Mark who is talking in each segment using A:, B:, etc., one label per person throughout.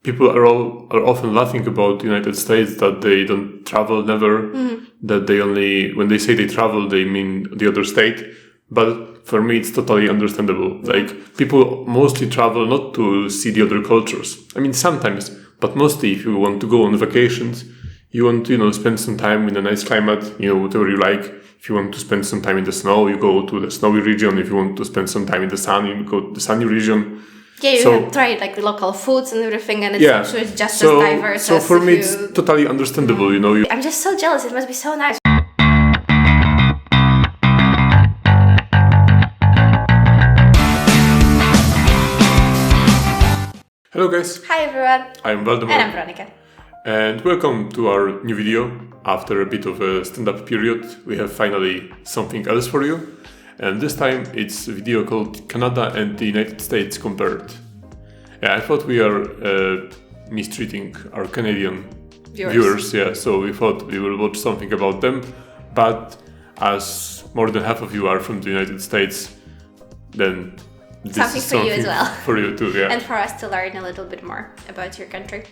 A: people are often laughing about the United States, that they don't travel never, that they only, when they say they travel, they mean the other state. But for me, it's totally understandable. Like, people mostly travel not to see the other cultures. I mean, sometimes, but mostly if you want to go on vacations, you want to, spend some time in a nice climate, whatever you like. If you want to spend some time in the snow, you go to the snowy region. If you want to spend some time in the sun, you go to the sunny region.
B: Yeah, you have tried like the local foods and everything, and it's just as diverse.
A: So for me, it's totally understandable,
B: I'm just so jealous. It must be so nice.
A: Hello guys.
B: Hi everyone.
A: I'm Waldemar.
B: And I'm Weronika.
A: And welcome to our new video. After a bit of a stand-up period, we have finally something else for you. And this time it's a video called Canada and the United States Compared. Yeah, I thought we are mistreating our Canadian viewers. Yeah, so we thought we will watch something about them. But as more than half of you are from the United States, then this
B: something
A: is
B: for
A: something
B: you as well.
A: For you too, yeah.
B: And for us to learn a little bit more about your country.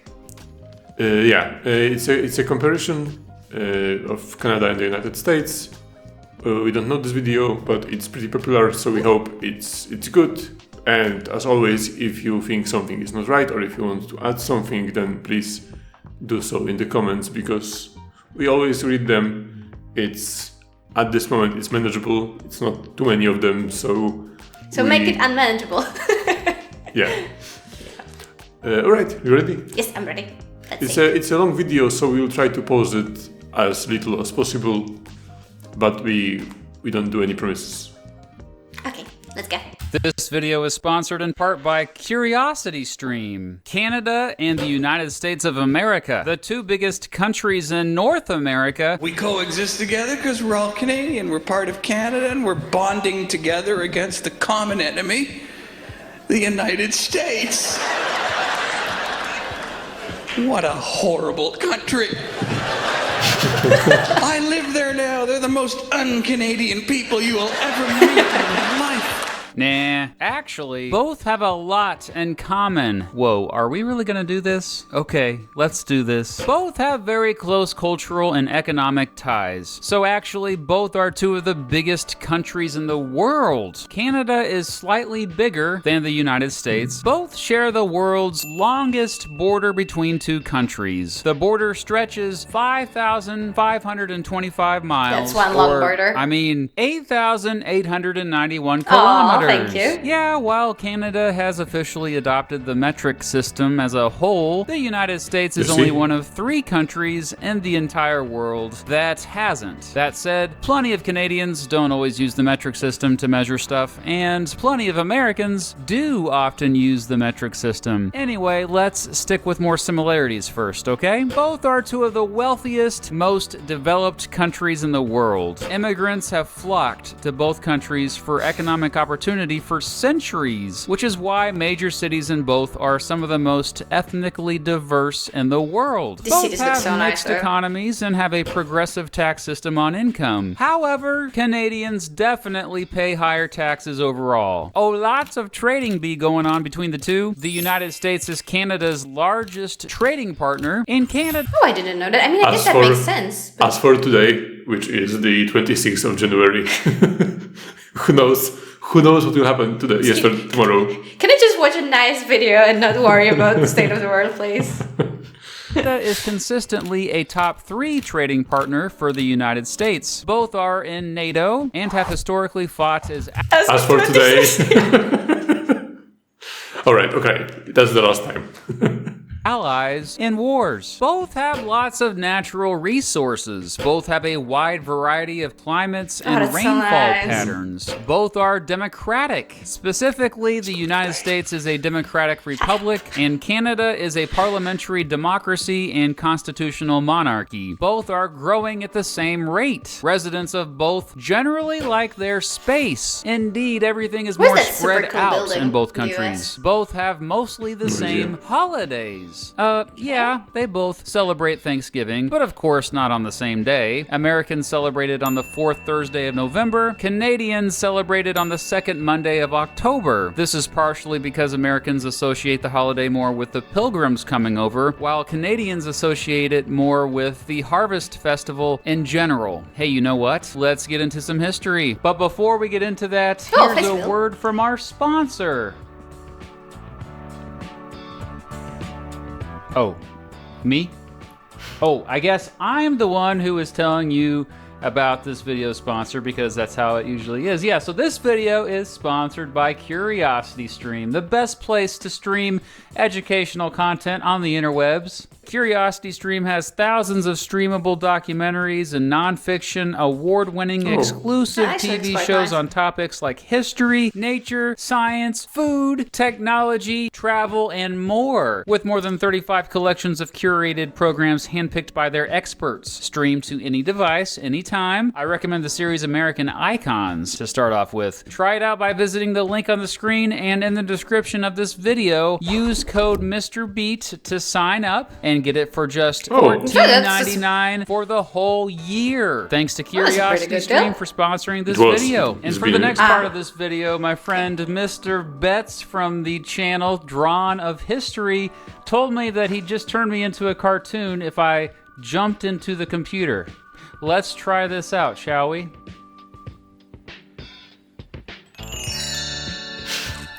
A: It's a comparison of Canada and the United States. We don't know this video, but it's pretty popular, so we hope it's good. And as always, if you think something is not right, or if you want to add something, then please do so in the comments, because we always read them. It's at this moment it's manageable. It's not too many of them, so
B: make it unmanageable.
A: Yeah. All right, you ready?
B: Yes, I'm ready.
A: It's a long video, so we'll try to pause it as little as possible, but we don't do any promises.
B: Okay, let's go.
C: This video is sponsored in part by CuriosityStream. Canada and the United States of America, the two biggest countries in North America.
D: We coexist together because we're all Canadian. We're part of Canada and we're bonding together against the common enemy, the United States. What a horrible country. I live there now. They're the most un-Canadian people you will ever meet in your life.
C: Nah, actually, both have a lot in common. Whoa, are we really gonna do this? Okay, let's do this. Both have very close cultural and economic ties. So actually, both are two of the biggest countries in the world. Canada is slightly bigger than the United States. Both share the world's longest border between two countries. The border stretches 5,525 miles.
B: That's one long border.
C: 8,891 kilometers.
B: Thank you.
C: Yeah, while Canada has officially adopted the metric system as a whole, the United States is only one of 3 countries in the entire world that hasn't. That said, plenty of Canadians don't always use the metric system to measure stuff, and plenty of Americans do often use the metric system. Anyway, let's stick with more similarities first, okay? Both are two of the wealthiest, most developed countries in the world. Immigrants have flocked to both countries for economic opportunity for centuries, which is why major cities in both are some of the most ethnically diverse in the world. Both have mixed economies and have a progressive tax system on income. However, Canadians definitely pay higher taxes overall. Oh, lots of trading be going on between the two. The United States is Canada's largest trading partner. In Canada...
B: Oh, I didn't know that. I mean, I guess that makes sense.
A: As for today, which is the 26th of January, who knows? Who knows what will happen today? Yes, for tomorrow.
B: Can I just watch a nice video and not worry about the state of the world, please?
C: Canada is consistently a top 3 trading partner for the United States. Both are in NATO and have historically fought as
A: for today. All right, okay. That's the last time.
C: allies in wars. Both have lots of natural resources. Both have a wide variety of climates and rainfall patterns. Both are democratic. Specifically, the United States is a democratic republic, and Canada is a parliamentary democracy and constitutional monarchy. Both are growing at the same rate. Residents of both generally like their space. Indeed, everything is more spread out in both countries. Both have mostly the same holidays. lives. Yeah, they both celebrate Thanksgiving, but of course not on the same day. Americans celebrate it on the 4th Thursday of November. Canadians celebrate it on the 2nd Monday of October. This is partially because Americans associate the holiday more with the Pilgrims coming over, while Canadians associate it more with the Harvest Festival in general. Hey, you know what? Let's get into some history. But before we get into that, here's a word from our sponsor. Oh, me? Oh, I guess I'm the one who is telling you about this video sponsor because that's how it usually is. Yeah, so this video is sponsored by CuriosityStream, the best place to stream educational content on the interwebs. CuriosityStream has thousands of streamable documentaries and nonfiction, award-winning exclusive TV shows on topics like history, nature, science, food, technology, travel, and more. With more than 35 collections of curated programs handpicked by their experts, streamed to any device, anytime. I recommend the series American Icons to start off with. Try it out by visiting the link on the screen and in the description of this video. Use code MrBeat to sign up and get it for just $14.99 for the whole year. Thanks to CuriosityStream for sponsoring this video. And for the next part of this video, my friend Mr. Betts from the channel Drawn of History told me that he'd just turn me into a cartoon if I jumped into the computer. Let's try this out, shall we?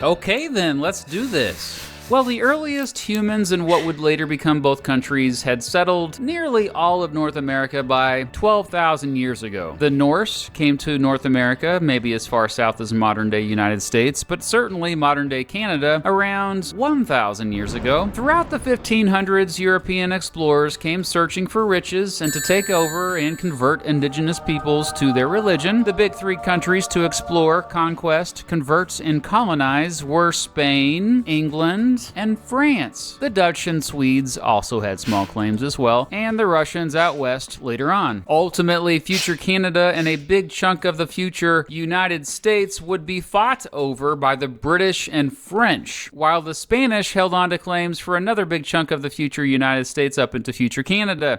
C: Okay then, let's do this. Well, the earliest humans in what would later become both countries had settled nearly all of North America by 12,000 years ago. The Norse came to North America maybe as far south as modern-day United States, but certainly modern-day Canada around 1,000 years ago. Throughout the 1500s, European explorers came searching for riches and to take over and convert indigenous peoples to their religion. The big three countries to explore, conquest, convert, and colonize were Spain, England, and France. The Dutch and Swedes also had small claims as well, and the Russians out west later on. Ultimately, future Canada and a big chunk of the future United States would be fought over by the British and French, while the Spanish held on to claims for another big chunk of the future United States up into future Canada.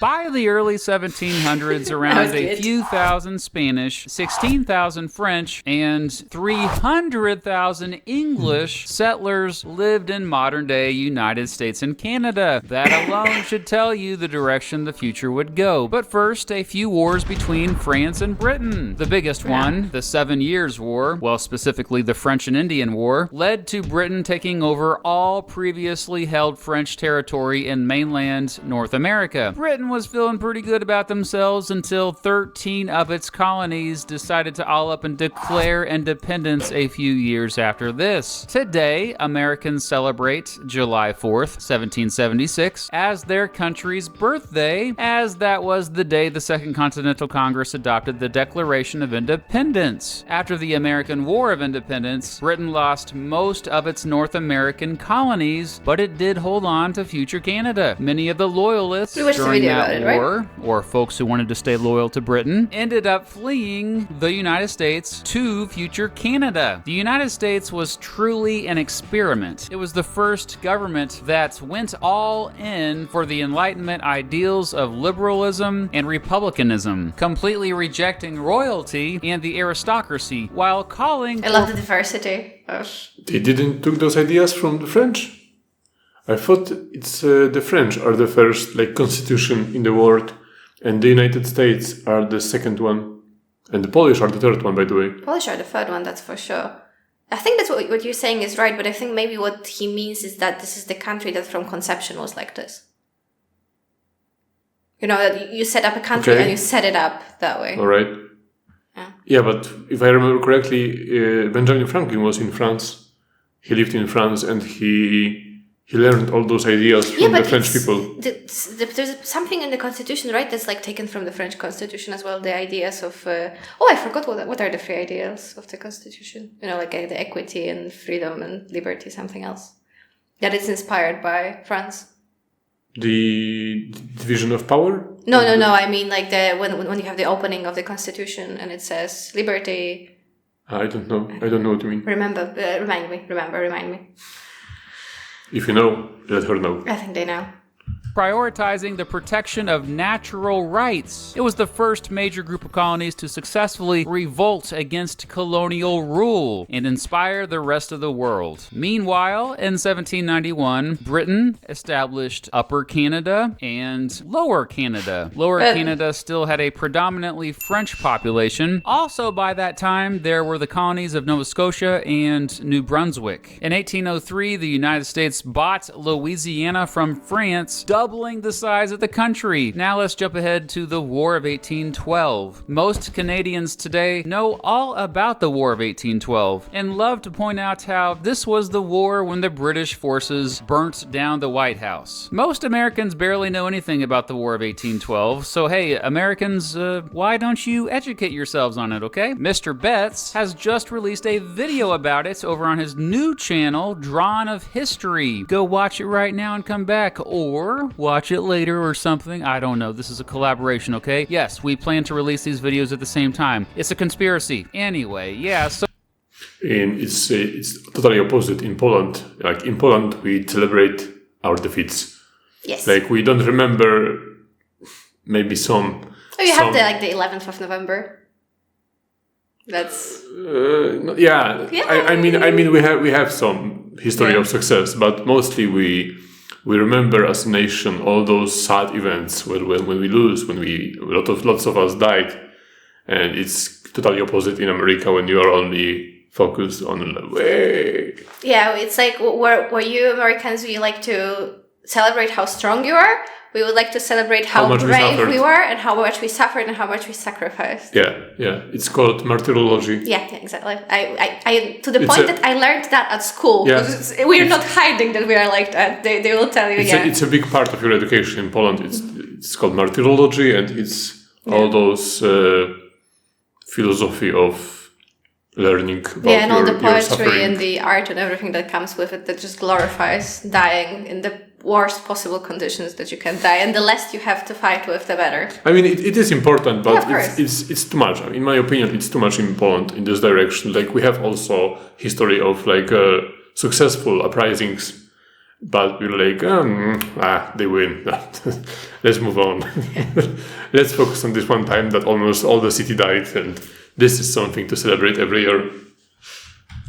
C: By the early 1700s, around a few thousand Spanish, 16,000 French, and 300,000 English settlers lived in modern-day United States and Canada. That alone should tell you the direction the future would go. But first, a few wars between France and Britain. The biggest one, the 7 Years' War, well, specifically the French and Indian War, led to Britain taking over all previously held French territory in mainland North America. Britain was feeling pretty good about themselves until 13 of its colonies decided to all up and declare independence a few years after this. Today, Americans celebrate July 4th, 1776, as their country's birthday, as that was the day the Second Continental Congress adopted the Declaration of Independence. After the American War of Independence, Britain lost most of its North American colonies, but it did hold on to future Canada. Many of the loyalists during that war, or folks who wanted to stay loyal to Britain, ended up fleeing the United States to future Canada. The United States was truly an experiment. It was the first government that went all in for the Enlightenment ideals of liberalism and republicanism, completely rejecting royalty and the aristocracy, while calling...
B: I love the diversity.
A: They didn't took those ideas from the French? I thought it's the French are the first constitution in the world, and the United States are the second one, and the Polish are the third one, by the way.
B: Polish are the third one, that's for sure. I think that's what you're saying is right, but I think maybe what he means is that this is the country that from conception was like this. You know, that you set up a country and you set it up that way.
A: All right. Yeah, but if I remember correctly, Benjamin Franklin was in France. He lived in France, and he learned all those ideas from the French people.
B: There's something in the Constitution, right, that's taken from the French Constitution as well. The ideas of... I forgot what are the three ideals of the Constitution. You know, the equity and freedom and liberty, something else. That is inspired by France.
A: The division of power?
B: No. I mean, when you have the opening of the Constitution and it says liberty...
A: I don't know. I don't know what you mean.
B: Remind me.
A: If you know, let her know.
B: I think they know.
C: Prioritizing the protection of natural rights. It was the first major group of colonies to successfully revolt against colonial rule and inspire the rest of the world. Meanwhile, in 1791, Britain established Upper Canada and Lower Canada. Lower Canada still had a predominantly French population. Also by that time, there were the colonies of Nova Scotia and New Brunswick. In 1803, the United States bought Louisiana from France, doubling the size of the country. Now let's jump ahead to the War of 1812. Most Canadians today know all about the War of 1812 and love to point out how this was the war when the British forces burnt down the White House. Most Americans barely know anything about the War of 1812, so hey, Americans, why don't you educate yourselves on it, okay? Mr. Betts has just released a video about it over on his new channel, Drawn of History. Go watch it right now and come back, or watch it later or something. I don't know. This is a collaboration, okay? Yes, we plan to release these videos at the same time. It's a conspiracy. Anyway, yeah, so...
A: It's totally opposite in Poland. Like, in Poland, we celebrate our defeats.
B: Yes.
A: Like, we don't remember maybe some...
B: Oh, you have the 11th of November. That's...
A: yeah. I mean, we have some history of success, but mostly we remember as a nation all those sad events when we lose, when lots of us died, and it's totally opposite in America when you are only focused on way.
B: Yeah, it's like where you Americans, you like to celebrate how strong you are. We would like to celebrate how brave we were and how much we suffered and how much we sacrificed.
A: Yeah. It's called martyrology.
B: Yeah, exactly. I to the point that I learned that at school. Yeah. We're not hiding that we are like that. They will tell you.
A: It's a big part of your education in Poland. It's called martyrology, and it's all those philosophy of learning about
B: and all the poetry
A: and
B: the art and everything that comes with it that just glorifies dying in the worst possible conditions that you can die, and the less you have to fight with, the better.
A: I mean, it is important, but it's too much. In my opinion, it's too much in Poland in this direction. Like, we have also history of successful uprisings, but we're like, they win. Let's move on. Let's focus on this one time that almost all the city died, and this is something to celebrate every year.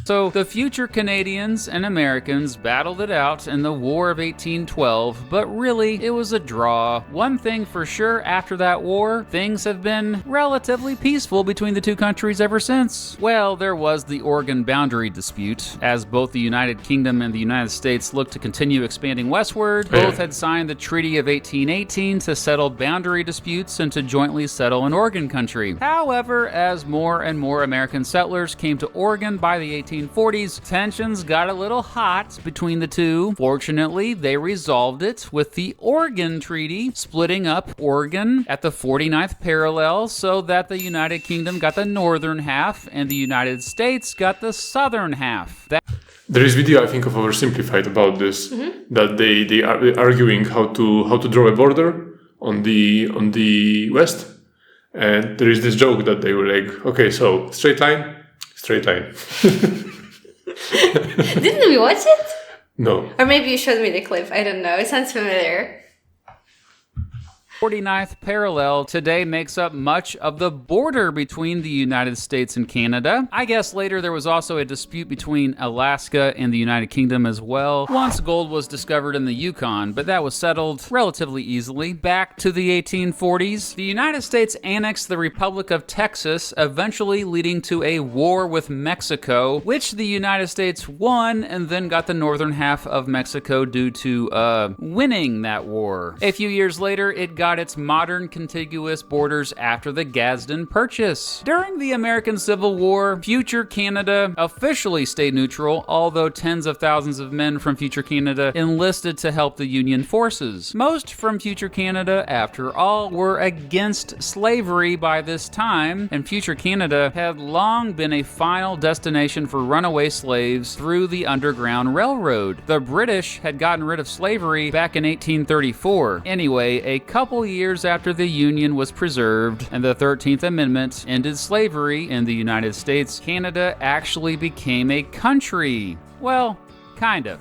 C: So the future Canadians and Americans battled it out in the War of 1812, but really it was a draw. One thing for sure, after that war, things have been relatively peaceful between the two countries ever since. Well, there was the Oregon boundary dispute. As both the United Kingdom and the United States looked to continue expanding westward, both had signed the Treaty of 1818 to settle boundary disputes and to jointly settle in Oregon country. However, as more and more American settlers came to Oregon by the 1840s, tensions got a little hot between the two. Fortunately, they resolved it with the Oregon Treaty, splitting up Oregon at the 49th parallel so that the United Kingdom got the northern half and the United States got the southern half.
A: There is video, I think, of Oversimplified about this, that they are arguing how to draw a border on the west, and there is this joke that they were like, okay, so straight line.
B: Didn't we watch it?
A: No.
B: Or maybe you showed me the clip. I don't know. It sounds familiar.
C: 49th parallel today makes up much of the border between the United States and Canada. I guess later there was also a dispute between Alaska and the United Kingdom as well, once gold was discovered in the Yukon, but that was settled relatively easily. Back to the 1840s, the United States annexed the Republic of Texas, eventually leading to a war with Mexico, which the United States won and then got the northern half of Mexico due to winning that war. A few years later, it got its modern contiguous borders after the Gadsden Purchase. During the American Civil War, future Canada officially stayed neutral, although tens of thousands of men from future Canada enlisted to help the Union forces. Most from future Canada, after all, were against slavery by this time, and future Canada had long been a final destination for runaway slaves through the Underground Railroad. The British had gotten rid of slavery back in 1834. Anyway, a couple years after the Union was preserved and the 13th Amendment ended slavery in the United States, Canada actually became a country. Well, kind of.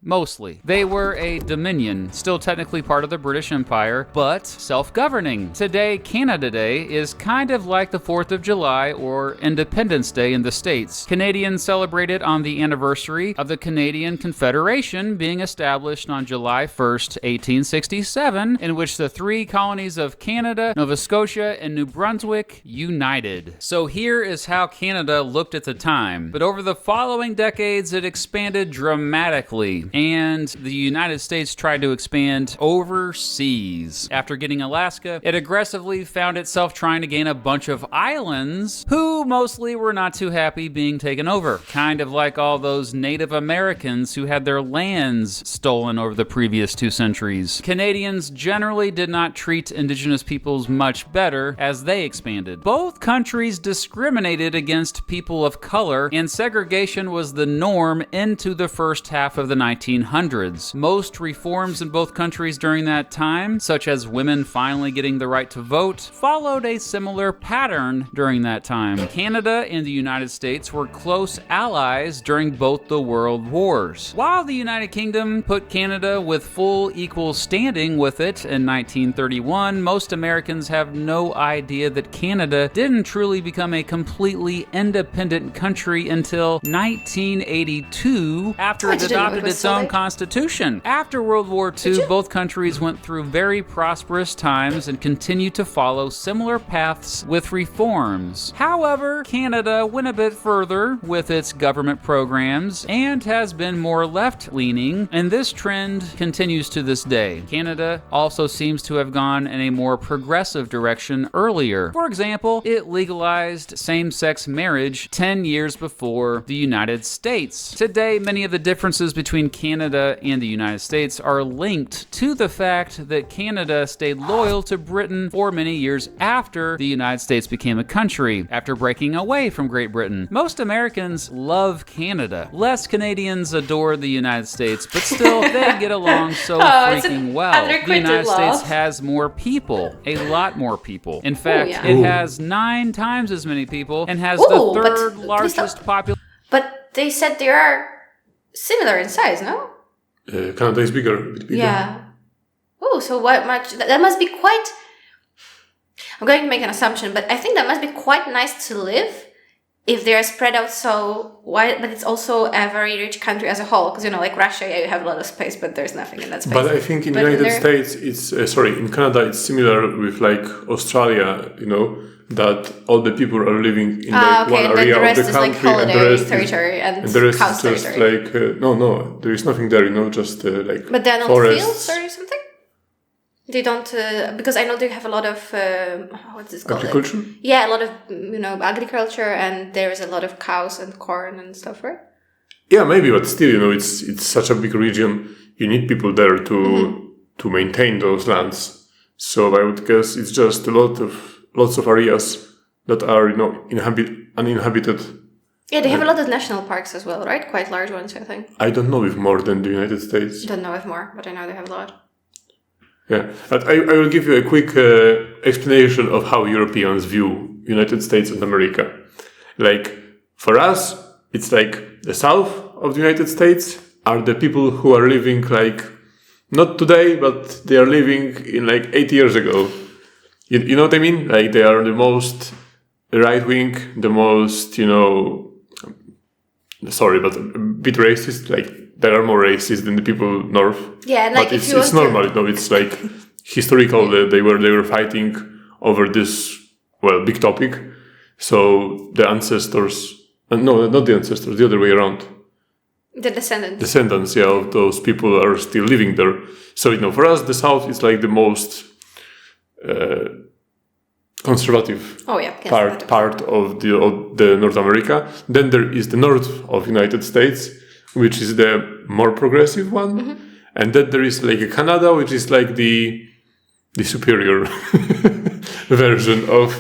C: mostly. They were a dominion, still technically part of the British Empire, but self-governing. Today, Canada Day is kind of like the 4th of July or Independence Day in the States. Canadians celebrate it on the anniversary of the Canadian Confederation being established on July 1st, 1867, in which the 3 colonies of Canada, Nova Scotia, and New Brunswick united. So here is how Canada looked at the time. But over the following decades, it expanded dramatically, and the United States tried to expand overseas. After getting Alaska, it aggressively found itself trying to gain a bunch of islands who mostly were not too happy being taken over. Kind of like all those Native Americans who had their lands stolen over the previous 2 centuries. Canadians generally did not treat indigenous peoples much better as they expanded. Both countries discriminated against people of color, and segregation was the norm into the first half of the 1900s. Most reforms in both countries during that time, such as women finally getting the right to vote, followed a similar pattern during that time. Canada and the United States were close allies during both the World Wars. While the United Kingdom put Canada with full equal standing with it in 1931, most Americans have no idea that Canada didn't truly become a completely independent country until 1982, after it adopted its own constitution. After World War II, both countries went through very prosperous times and continued to follow similar paths with reforms. However, Canada went a bit further with its government programs and has been more left-leaning, and this trend continues to this day. Canada also seems to have gone in a more progressive direction earlier. For example, it legalized same-sex marriage 10 years before the United States. Today, many of the differences between Canada and the United States are linked to the fact that Canada stayed loyal to Britain for many years after the United States became a country, after breaking away from Great Britain. Most Americans love Canada. Less Canadians adore the United States, but still, they get along so freaking well. The United States has more people, a lot more people. In fact, it has 9 times as many people and has the 3rd largest population.
B: But they said they are similar in size, no?
A: Canada is bigger, a bit bigger.
B: Yeah. Oh, so what much? That must be quite... I'm going to make an assumption, but I think that must be quite nice to live if they are spread out so wide, but it's also a very rich country as a whole. Because, like Russia, you have a lot of space, but there's nothing in that space.
A: But I think in the United States, in Canada, it's similar with Australia, that all the people are living in one area of the country,
B: and the rest is territory and
A: the rest
B: house
A: is just
B: territory.
A: No, there is nothing there, just
B: But there are no
A: forests.
B: fields or something? They don't, because I know they have a lot of, what's this called?
A: Agriculture?
B: Yeah, a lot of, agriculture, and there is a lot of cows and corn and stuff, right?
A: Yeah, maybe, but still, it's such a big region. You need people there to maintain those lands. So I would guess it's just lots of areas that are, uninhabited.
B: Yeah, they have a lot of national parks as well, right? Quite large ones, I think.
A: I don't know if more than the United States.
B: Don't know if more, but I know they have a lot.
A: Yeah, but I will give you a quick explanation of how Europeans view United States and America. For us, it's the south of the United States are the people who are living not today, but they are living in 8 years ago. You know what I mean? They are the most right-wing, the most, sorry, but a bit racist, there are more racist than the people north.
B: Yeah,
A: but it's normal. It's historical. They were fighting over this big topic. So the ancestors, no, not the ancestors, the other way around.
B: The descendants.
A: Descendants, yeah, of those people are still living there. So for us, the South is the most conservative part of the North America. Then there is the north of United States, which is the more progressive one. Mm-hmm. And then there is Canada, which is the superior version of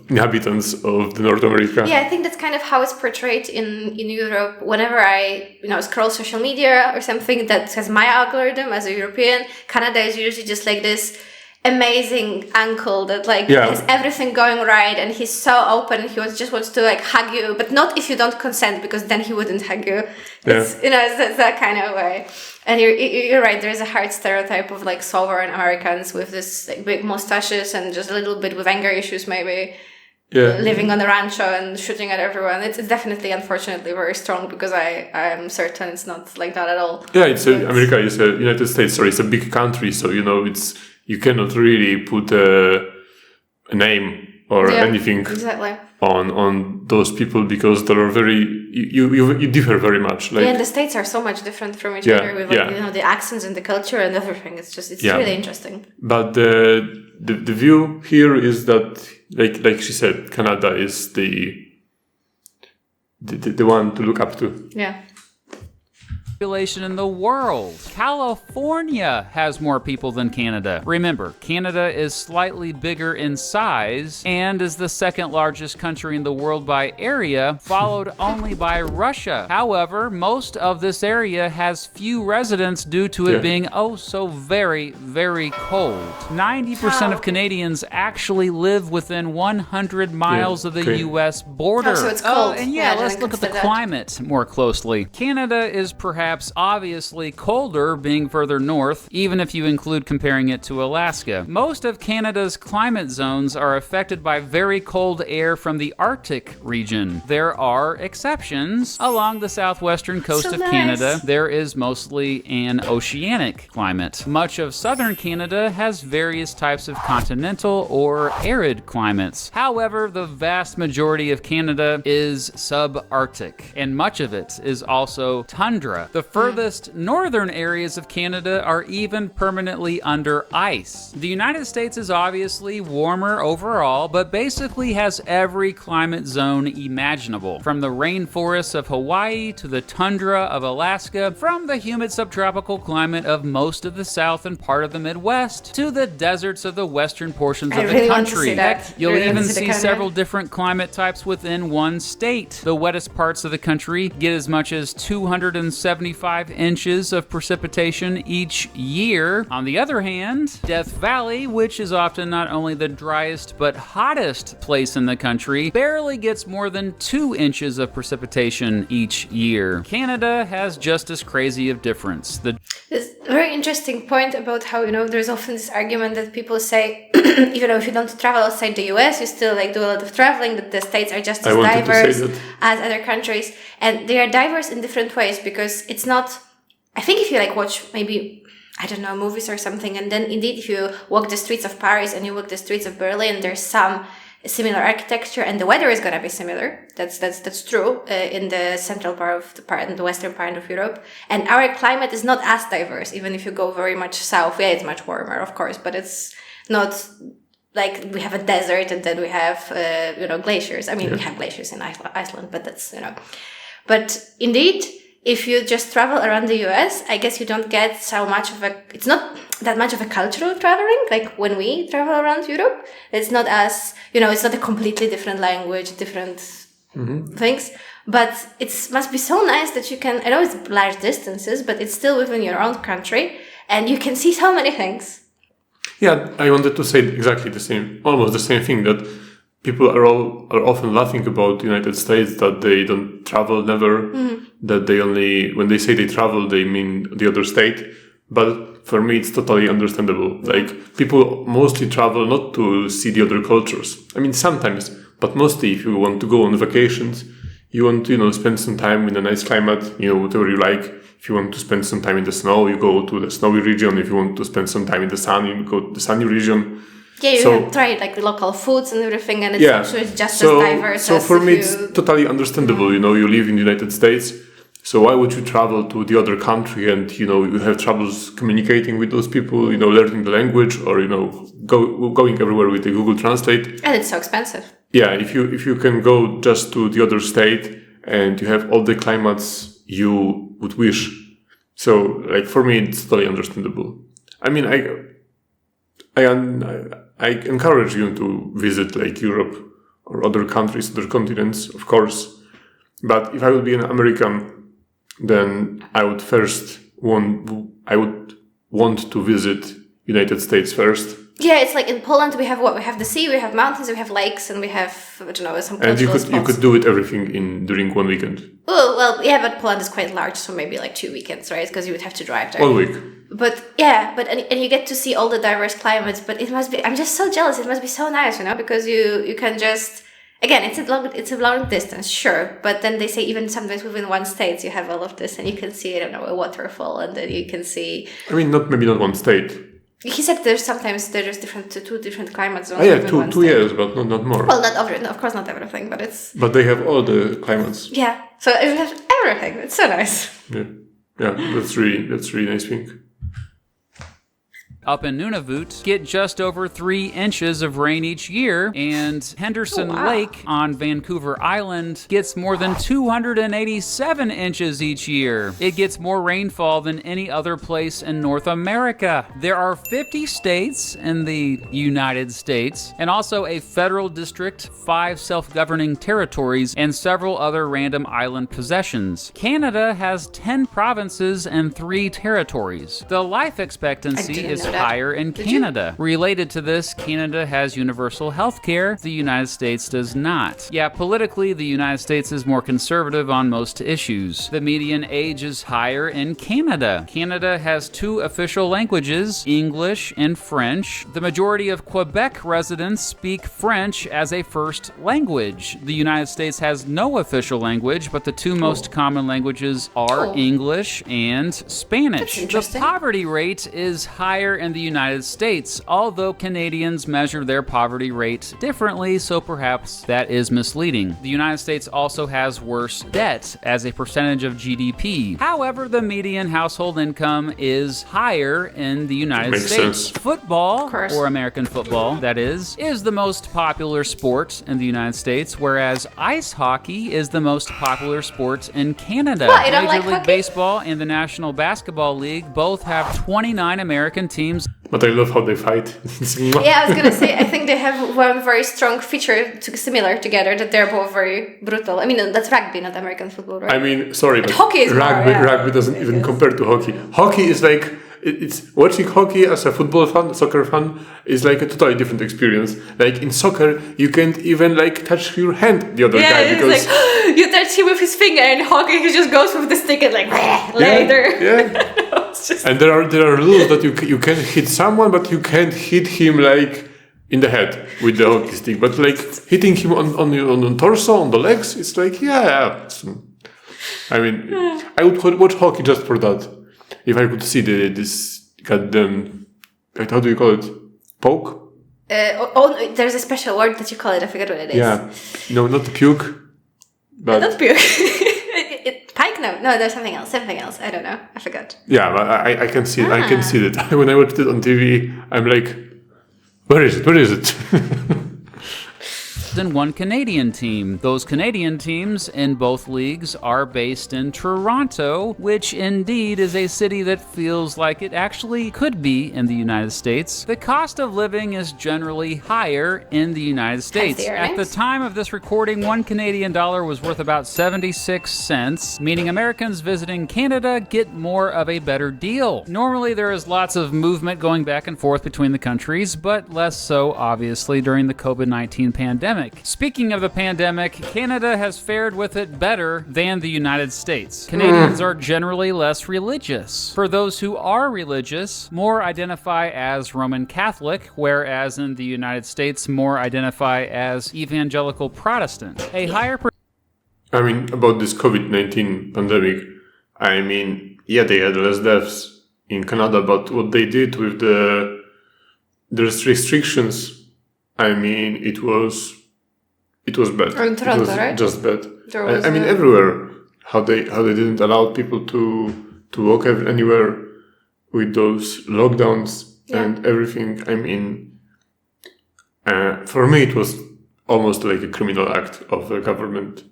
A: inhabitants of the North America.
B: Yeah, I think that's kind of how it's portrayed in Europe. Whenever I scroll social media or something that has my algorithm as a European, Canada is usually just this amazing uncle that has everything going right, and he's so open. He just wants to hug you, but not if you don't consent, because then he wouldn't hug you. It's it's that kind of way. And you're right. There's a hard stereotype of sovereign Americans with this big mustaches and just a little bit with anger issues, maybe. Living on a rancho and shooting at everyone. It's definitely, unfortunately, very strong, because I am certain it's not like that at all.
A: Yeah, America is a United States. Sorry, it's a big country, so you cannot really put a name or anything on those people, because they are very you differ very much.
B: And the states are so much different from each other with the accents and the culture and everything. It's really interesting.
A: But the view here is that, like she said, Canada is the one to look up to.
B: Yeah.
C: Population in the world. California has more people than Canada. Remember, Canada is slightly bigger in size and is the second largest country in the world by area, followed only by Russia. However, most of this area has few residents due to it being so very, very cold. 90% of Canadians actually live within 100 miles of the U.S. border.
B: So it's cold.
C: And let's look at the climate more closely. Canada is perhaps obviously colder, being further north, even if you include comparing it to Alaska. Most of Canada's climate zones are affected by very cold air from the Arctic region. There are exceptions. Along the southwestern coast of Canada, there is mostly an oceanic climate. Much of southern Canada has various types of continental or arid climates. However, the vast majority of Canada is subarctic, and much of it is also tundra. The furthest northern areas of Canada are even permanently under ice. The United States is obviously warmer overall, but basically has every climate zone imaginable, from the rainforests of Hawaii to the tundra of Alaska, from the humid subtropical climate of most of the South and part of the Midwest to the deserts of the western portions of the country. Heck, you'll even see several different climate types within one state. The wettest parts of the country get as much as 275 inches of precipitation each year. On the other hand, Death Valley, which is often not only the driest but hottest place in the country, barely gets more than 2 inches of precipitation each year. Canada has just as crazy of difference.
B: There's a very interesting point about how, there's often this argument that people say, even if you don't travel outside the US, you still do a lot of traveling, that the states are just as diverse as other countries. And they are diverse in different ways, because it's not, I think if you watch maybe, I don't know, movies or something, and then indeed if you walk the streets of Paris and you walk the streets of Berlin, there's some similar architecture and the weather is going to be similar. That's true in the central part of in the western part of Europe. And our climate is not as diverse, even if you go very much south. Yeah, it's much warmer, of course, but it's not like we have a desert and then we have, glaciers. I mean, we have glaciers in Iceland, but that's, But indeed, if you just travel around the US, I guess you don't get so much of it's not that much of a cultural traveling, like when we travel around Europe. It's not as, it's not a completely different language, different things, but it must be so nice that you can, I know it's large distances, but it's still within your own country and you can see so many things.
A: Yeah, I wanted to say exactly the same, almost the same thing, that people are often laughing about the United States, that they don't travel never, that they only, when they say they travel, they mean the other state. But for me, it's totally understandable. Like, people mostly travel not to see the other cultures. I mean, sometimes, but mostly if you want to go on vacations, you want to, spend some time in a nice climate, whatever you like. If you want to spend some time in the snow, you go to the snowy region. If you want to spend some time in the sun, you go to the sunny region.
B: Yeah, you have tried the local foods and everything, and it's just as diverse.
A: So for me, it's totally understandable. You live in the United States, so why would you travel to the other country and you have troubles communicating with those people, learning the language, or going everywhere with the Google Translate?
B: And it's so expensive.
A: Yeah, if you can go just to the other state and you have all the climates you would wish. So for me, it's totally understandable. I mean, I encourage you to visit Europe or other countries, other continents, of course. But if I would be an American, then I would want to visit United States first,
B: Yeah, it's like in Poland we have what? We have the sea, we have mountains, we have lakes, and we have, I don't know, some cultural
A: And you could do it everything during one weekend.
B: Oh, well, yeah, but Poland is quite large, so maybe like 2 weekends, right? Because you would have to drive there.
A: 1 week.
B: But yeah, and you get to see all the diverse climates. But it must be. I'm just so jealous. It must be so nice, because you can just. Again, it's a long distance, sure, but then they say even sometimes within one state you have all of this, and you can see, I don't know, a waterfall, and then you can see.
A: I mean, maybe not one state.
B: He said there's two different climate zones.
A: Oh yeah, two years, but not more.
B: Well, of course, not everything, but it's.
A: But they have all the climates.
B: Yeah, so it has everything. It's so nice.
A: Yeah, that's really nice thing.
C: Up in Nunavut, get just over 3 inches of rain each year, and Henderson Lake on Vancouver Island gets more than 287 inches each year. It gets more rainfall than any other place in North America. There are 50 states in the United States, and also a federal district, 5 self-governing territories, and several other random island possessions. Canada has 10 provinces and 3 territories. The life expectancy is higher in Canada. Related to this, Canada has universal health care. The United States does not. Yeah, politically, the United States is more conservative on most issues. The median age is higher in Canada. Canada has 2 official languages, English and French. The majority of Quebec residents speak French as a first language. The United States has no official language, but the 2 most common languages are English and Spanish. The poverty rate is higher in the United States, although Canadians measure their poverty rate differently, so perhaps that is misleading. The United States also has worse debt as a percentage of GDP. However, the median household income is higher in the United States.
A: Sense.
C: Football, or American football, that is the most popular sport in the United States, whereas ice hockey is the most popular sport in Canada.
B: What, you don't
C: Major
B: like
C: League
B: hockey?
C: Baseball and the National Basketball League both have 29 American teams.
A: But I love how they fight.
B: Yeah, I was gonna say, I think they have one very strong feature similar together, that they're both very brutal. I mean, that's rugby, not American football, right?
A: I mean, sorry, but
B: hockey is
A: rugby doesn't even compare to hockey. Hockey is like, it's watching hockey as a football fan, soccer fan, is like a totally different experience. Like in soccer, you can't even like touch your hand the other guy because
B: like you touch him with his finger, and hockey he just goes with the stick and like later.
A: Yeah. And there are rules that you can hit someone, but you can't hit him like in the head with the hockey stick. But like hitting him on the torso, on the legs, it's like I mean, I would watch hockey just for that. If I could see this goddamn, how do you call it? Poke?
B: There's a special word that you call it. I forget what it is.
A: Yeah, no, not puke. But
B: Not puke. Pike? No, there's something else. I don't know. I forgot.
A: Yeah, but I can see it. I can see that. When I watched it on TV, I'm like, where is it?
C: And 1 Canadian team. Those Canadian teams in both leagues are based in Toronto, which indeed is a city that feels like it actually could be in the United States. The cost of living is generally higher in the United States. At the time of this recording, $1 Canadian was worth about 76 cents, meaning Americans visiting Canada get more of a better deal. Normally there is lots of movement going back and forth between the countries, but less so obviously during the COVID-19 pandemic. Speaking of the pandemic, Canada has fared with it better than the United States. Canadians are generally less religious. For those who are religious, more identify as Roman Catholic, whereas in the United States, more identify as Evangelical Protestant. A higher
A: I mean, about this COVID-19 pandemic, I mean, yeah, they had less deaths in Canada, but what they did with the restrictions, I mean, it was bad.
B: Or in Toronto,
A: it was
B: right?
A: Just bad. I mean, everywhere, how they didn't allow people to walk anywhere with those lockdowns and everything. I mean, for me, it was almost like a criminal act of the government.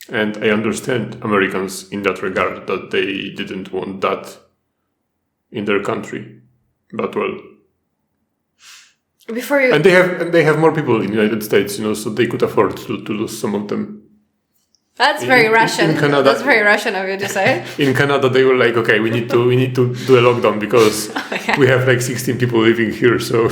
A: And I understand Americans in that regard, that they didn't want that in their country. But well, and they have more people in the United States, so they could afford to lose some of them.
B: That's very Russian.
A: In Canada,
B: that's very Russian of you to say.
A: In Canada, they were like, okay, we need to do a lockdown because we have like 16 people living here, so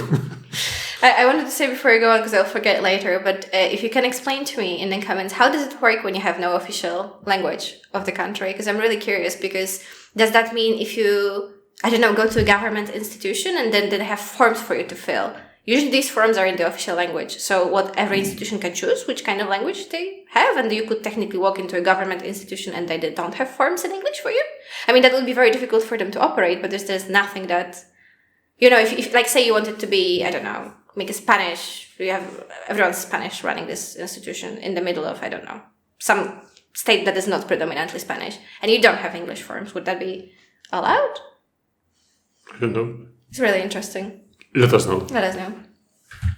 B: I wanted to say before I go on, because I'll forget later, but if you can explain to me in the comments, how does it work when you have no official language of the country? Because I'm really curious, because does that mean if you, I don't know, go to a government institution and then they have forms for you to fill? Usually these forms are in the official language. So what every institution can choose, which kind of language they have, and you could technically walk into a government institution and they don't have forms in English for you. I mean, that would be very difficult for them to operate, but there's nothing that, you know, if like say you wanted to be, I don't know, make a Spanish, you have everyone's Spanish running this institution in the middle of, I don't know, some state that is not predominantly Spanish, and you don't have English forms, would that be allowed?
A: I don't know.
B: It's really interesting.
A: Let us know.
B: Let us know.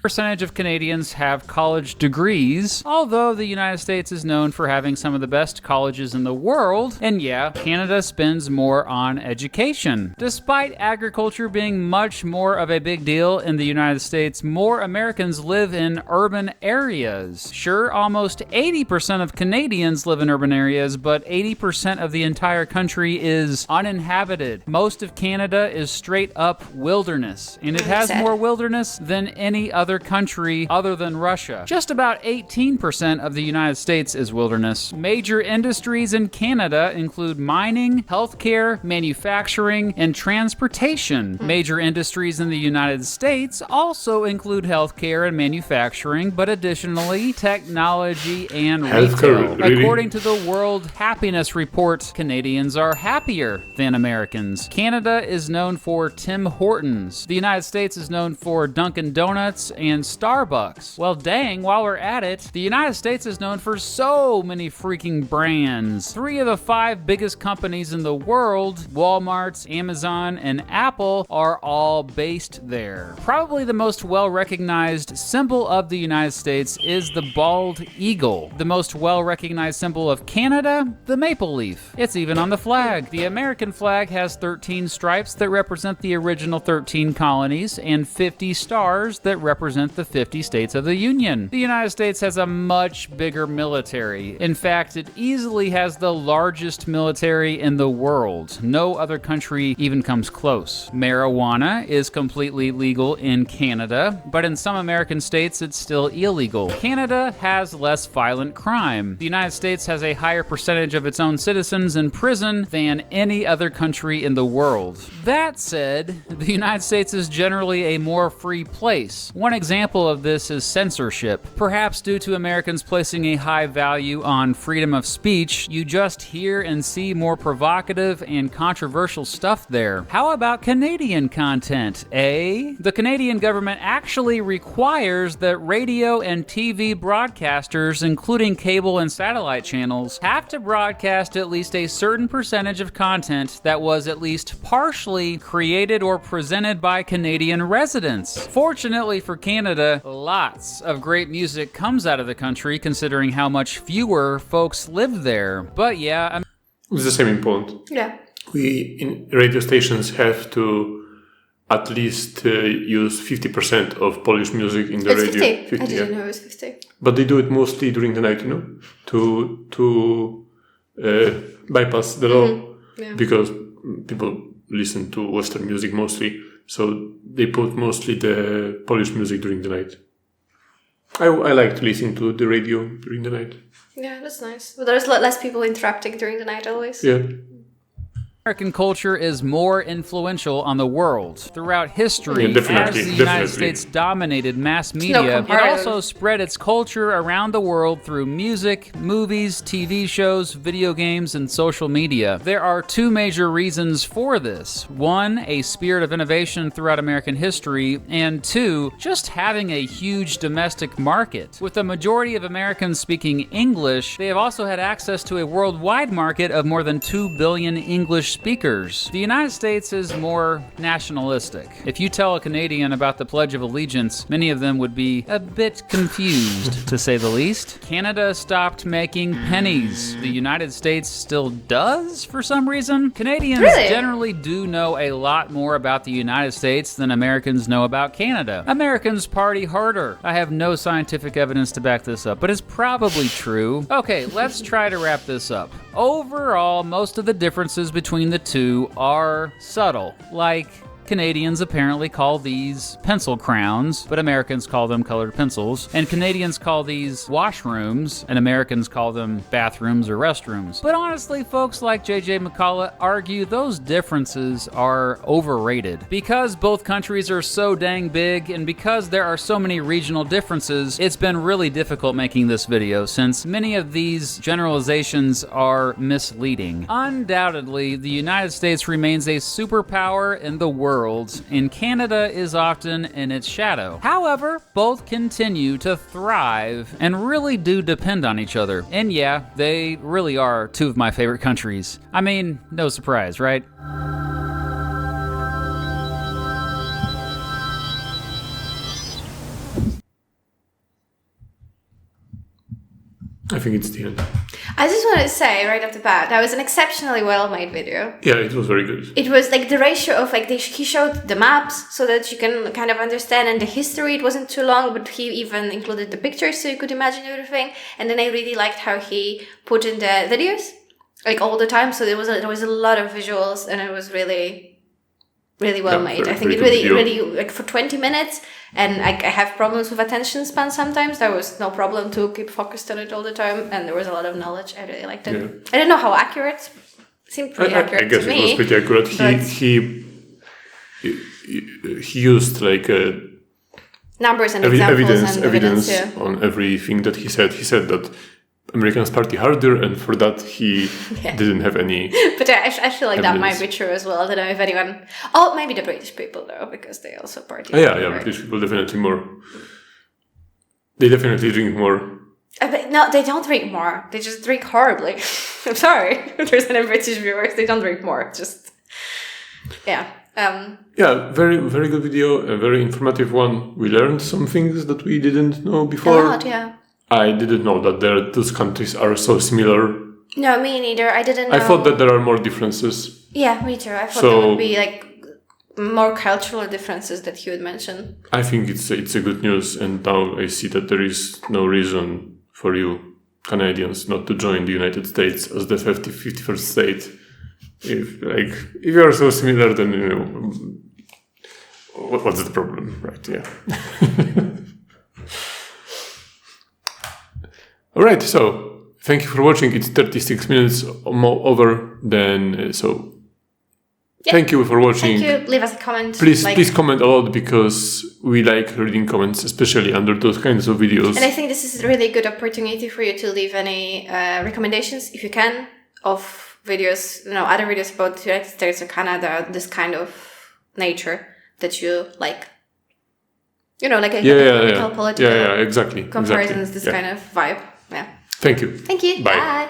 C: Percentage of Canadians have college degrees, although the United States is known for having some of the best colleges in the world, and yeah, Canada spends more on education. Despite agriculture being much more of a big deal in the United States, more Americans live in urban areas. Sure, almost 80% of Canadians live in urban areas, but 80% of the entire country is uninhabited. Most of Canada is straight up wilderness, and it has more wilderness than any other country other than Russia. Just about 18% of the United States is wilderness. Major industries in Canada include mining, healthcare, manufacturing, and transportation. Major industries in the United States also include healthcare and manufacturing, but additionally, technology and retail.
A: Really?
C: According to the World Happiness Report, Canadians are happier than Americans. Canada is known for Tim Hortons. The United States is known for Dunkin' Donuts and Starbucks. Well, dang, while we're at it, the United States is known for so many freaking brands. 3 of the 5 biggest companies in the world, Walmart, Amazon, and Apple, are all based there. Probably the most well-recognized symbol of the United States is the bald eagle. The most well-recognized symbol of Canada, the maple leaf. It's even on the flag. The American flag has 13 stripes that represent the original 13 colonies and 50 stars that represent the 50 states of the Union. The United States has a much bigger military. In fact, it easily has the largest military in the world. No other country even comes close. Marijuana is completely legal in Canada, but in some American states it's still illegal. Canada has less violent crime. The United States has a higher percentage of its own citizens in prison than any other country in the world. That said, the United States is generally a more free place. One example of this is censorship. Perhaps due to Americans placing a high value on freedom of speech, you just hear and see more provocative and controversial stuff there. How about Canadian content, eh? The Canadian government actually requires that radio and TV broadcasters, including cable and satellite channels, have to broadcast at least a certain percentage of content that was at least partially created or presented by Canadian residents. Fortunately for Canada, lots of great music comes out of the country considering how much fewer folks live there. But yeah,
A: it's the same in Poland.
B: Yeah.
A: We in radio stations have to at least use 50% of Polish music in the
B: It's
A: radio.
B: 50. I didn't know it was 50.
A: But they do it mostly during the night, you know, to bypass the law, because people listen to Western music mostly. So they put mostly the Polish music during the night. I like to listen to the radio during the night.
B: Yeah, that's nice. But there's less people interrupting during the night always.
A: Yeah.
C: American culture is more influential on the world. Throughout history,
A: Yeah,
C: as the United States dominated mass media, it also spread its culture around the world through music, movies, TV shows, video games, and social media. There are 2 major reasons for this. 1, a spirit of innovation throughout American history, and 2, just having a huge domestic market. With the majority of Americans speaking English, they have also had access to a worldwide market of more than 2 billion English speakers. The United States is more nationalistic. If you tell a Canadian about the Pledge of Allegiance, many of them would be a bit confused, to say the least. Canada stopped making pennies. The United States still does, for some reason. Canadians generally do know a lot more about the United States than Americans know about Canada. Americans party harder. I have no scientific evidence to back this up, but it's probably true. Okay, let's try to wrap this up. Overall, most of the differences between the two are subtle, like Canadians apparently call these pencil crowns, but Americans call them colored pencils. And Canadians call these washrooms, and Americans call them bathrooms or restrooms. But honestly, folks like J.J. McCullough argue those differences are overrated. Because both countries are so dang big, and because there are so many regional differences, it's been really difficult making this video, since many of these generalizations are misleading. Undoubtedly, the United States remains a superpower in the world, and Canada is often in its shadow. However, both continue to thrive and really do depend on each other. And yeah, they really are two of my favorite countries. I mean, no surprise, right?
A: I think it's the end.
B: I just wanted to say right off the bat, that was an exceptionally well-made video.
A: Yeah, it was very good.
B: It was like the ratio of like he showed the maps so that you can kind of understand, and the history, it wasn't too long, but he even included the pictures so you could imagine everything. And then I really liked how he put in the videos like all the time, so there was a lot of visuals, and it was really well made. I think it really like for 20 minutes, and I have problems with attention span sometimes. There was no problem to keep focused on it all the time, and there was a lot lot of knowledge. I really liked it. Yeah. I don't know how accurate. It seemed pretty accurate to me. I guess it was
A: pretty accurate. He used like
B: numbers and examples
A: evidence on everything that he said. He said that Americans party harder, and for that he didn't have any. But
B: I feel like that might be true as well. I don't know if anyone. Oh, maybe the British people though, because they also party.
A: Yeah, British people definitely more. They definitely drink more.
B: But no, they don't drink more. They just drink horribly. I'm sorry if there's any British viewers. They don't drink more. Just
A: very, very good video. A very informative one. We learned some things that we didn't know before.
B: A lot, yeah.
A: I didn't know that those countries are so similar.
B: No, me neither. I didn't know.
A: I thought that there are more differences.
B: Yeah, me too. I thought there would be like more cultural differences that you would mention.
A: I think it's a good news, and now I see that there is no reason for you Canadians not to join the United States as the 51st state. If you are so similar, then what's the problem, right? Yeah. All right, so thank you for watching. It's 36 minutes over. Thank you for watching.
B: Thank you. Leave us a comment.
A: Please comment a lot, because we like reading comments, especially under those kinds of videos.
B: And I think this is a really good opportunity for you to leave any recommendations, if you can, of videos, other videos about the United States or Canada, this kind of nature that you like. Like economical, political
A: exactly.
B: comparisons, this kind of vibe. Yeah.
A: Thank you.
B: Thank you.
A: Bye.
B: Bye.